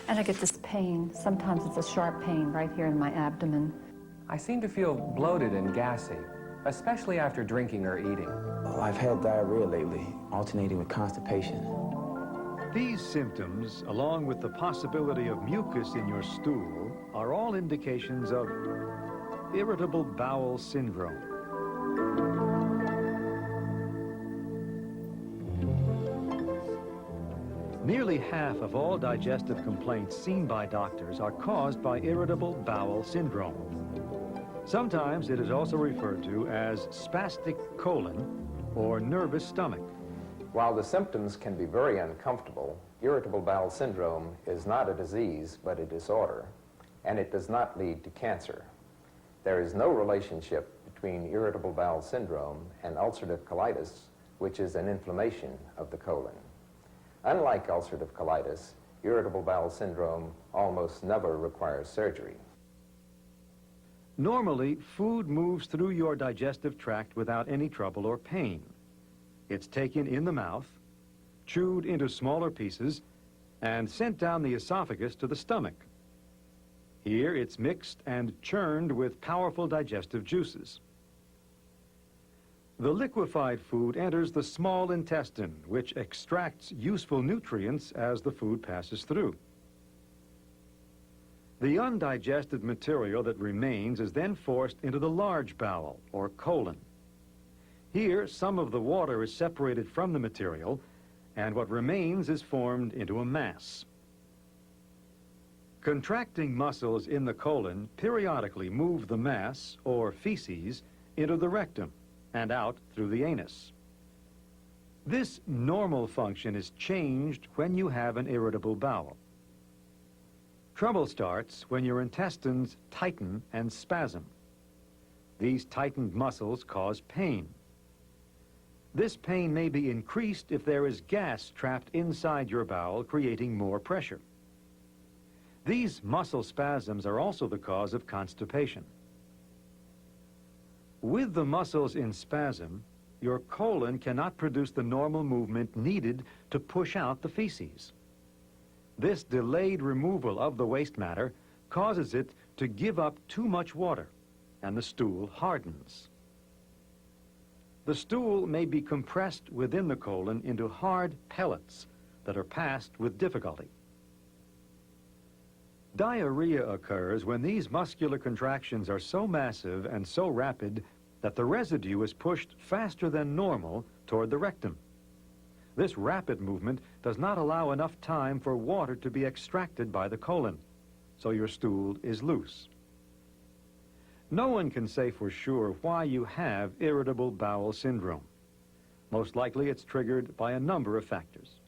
And I get this pain. Sometimes it's a sharp pain right here in my abdomen. I seem to feel bloated and gassy, especially after drinking or eating. I've had diarrhea lately, alternating with constipation. These symptoms, along with the possibility of mucus in your stool, are all indications of irritable bowel syndrome. Nearly half of all digestive complaints seen by doctors are caused by irritable bowel syndrome. Sometimes it is also referred to as spastic colon or nervous stomach. While the symptoms can be very uncomfortable, irritable bowel syndrome is not a disease but a disorder, and it does not lead to cancer. There is no relationship between irritable bowel syndrome and ulcerative colitis, which is an inflammation of the colon. Unlike ulcerative colitis, irritable bowel syndrome almost never requires surgery. Normally, food moves through your digestive tract without any trouble or pain. It's taken in the mouth, chewed into smaller pieces, and sent down the esophagus to the stomach. Here, it's mixed and churned with powerful digestive juices. The liquefied food enters the small intestine, which extracts useful nutrients as the food passes through. The undigested material that remains is then forced into the large bowel, or colon. Here, some of the water is separated from the material, and what remains is formed into a mass. Contracting muscles in the colon periodically move the mass, or feces, into the rectum and out through the anus. This normal function is changed when you have an irritable bowel. Trouble starts when your intestines tighten and spasm. These tightened muscles cause pain. This pain may be increased if there is gas trapped inside your bowel, creating more pressure. These muscle spasms are also the cause of constipation. With the muscles in spasm, your colon cannot produce the normal movement needed to push out the feces. This delayed removal of the waste matter causes it to give up too much water, and the stool hardens. The stool may be compressed within the colon into hard pellets that are passed with difficulty. Diarrhea occurs when these muscular contractions are so massive and so rapid that the residue is pushed faster than normal toward the rectum. This rapid movement does not allow enough time for water to be extracted by the colon, so your stool is loose. No one can say for sure why you have irritable bowel syndrome. Most likely it's triggered by a number of factors.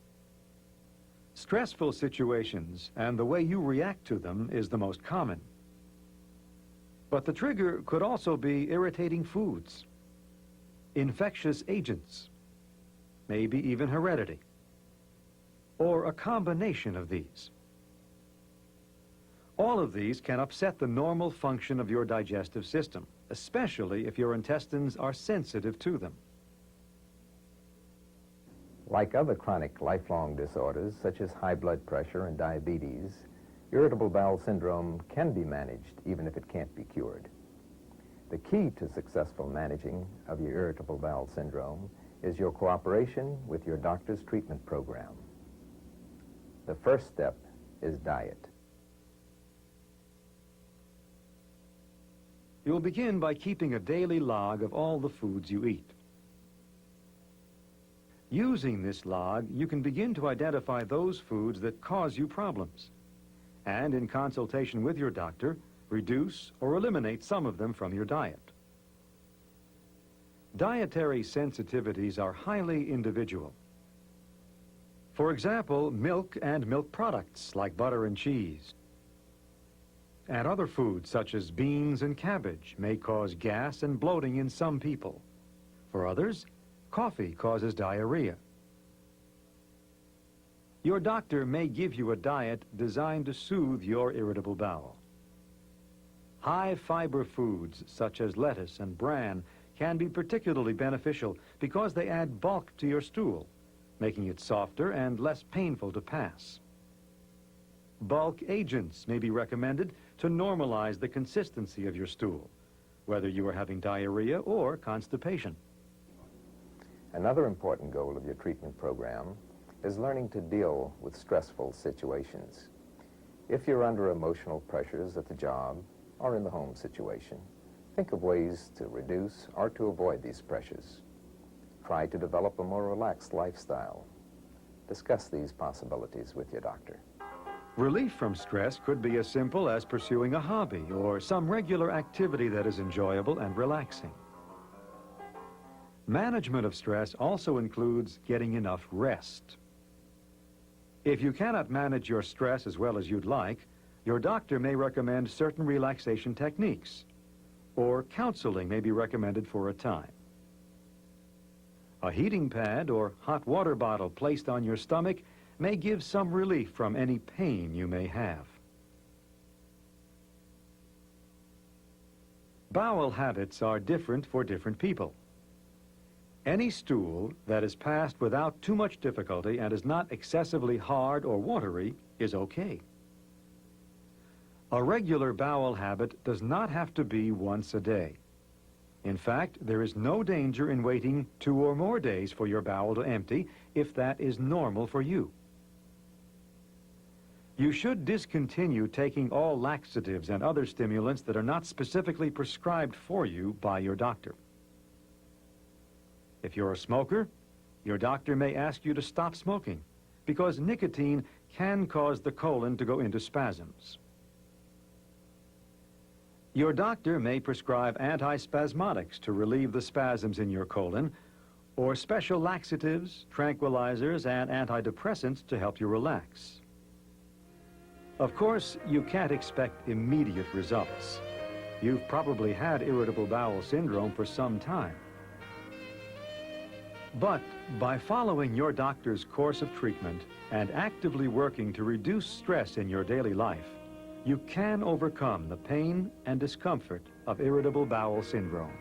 Stressful situations and the way you react to them is the most common. But the trigger could also be irritating foods, infectious agents, maybe even heredity, or a combination of these. All of these can upset the normal function of your digestive system, especially if your intestines are sensitive to them. Like other chronic lifelong disorders, such as high blood pressure and diabetes, irritable bowel syndrome can be managed even if it can't be cured. The key to successful managing of your irritable bowel syndrome is your cooperation with your doctor's treatment program. The first step is diet. You'll begin by keeping a daily log of all the foods you eat. Using this log, you can begin to identify those foods that cause you problems, and in consultation with your doctor, reduce or eliminate some of them from your diet. Dietary sensitivities are highly individual. For example, milk and milk products like butter and cheese, and other foods such as beans and cabbage may cause gas and bloating in some people. For others, coffee causes diarrhea. Your doctor may give you a diet designed to soothe your irritable bowel. High-fiber foods such as lettuce and bran can be particularly beneficial because they add bulk to your stool, making it softer and less painful to pass. Bulk agents may be recommended to normalize the consistency of your stool, whether you are having diarrhea or constipation. Another important goal of your treatment program is learning to deal with stressful situations. If you're under emotional pressures at the job or in the home situation, think of ways to reduce or to avoid these pressures. Try to develop a more relaxed lifestyle. Discuss these possibilities with your doctor. Relief from stress could be as simple as pursuing a hobby or some regular activity that is enjoyable and relaxing. Management of stress also includes getting enough rest. If you cannot manage your stress as well as you'd like, your doctor may recommend certain relaxation techniques, or counseling may be recommended for a time. A heating pad or hot water bottle placed on your stomach may give some relief from any pain you may have. Bowel habits are different for different people. Any stool that is passed without too much difficulty and is not excessively hard or watery is okay. A regular bowel habit does not have to be once a day. In fact, there is no danger in waiting 2 or more days for your bowel to empty if that is normal for you. You should discontinue taking all laxatives and other stimulants that are not specifically prescribed for you by your doctor. If you're a smoker, your doctor may ask you to stop smoking because nicotine can cause the colon to go into spasms. Your doctor may prescribe antispasmodics to relieve the spasms in your colon, or special laxatives, tranquilizers, and antidepressants to help you relax. Of course, you can't expect immediate results. You've probably had irritable bowel syndrome for some time. But by following your doctor's course of treatment and actively working to reduce stress in your daily life, you can overcome the pain and discomfort of irritable bowel syndrome.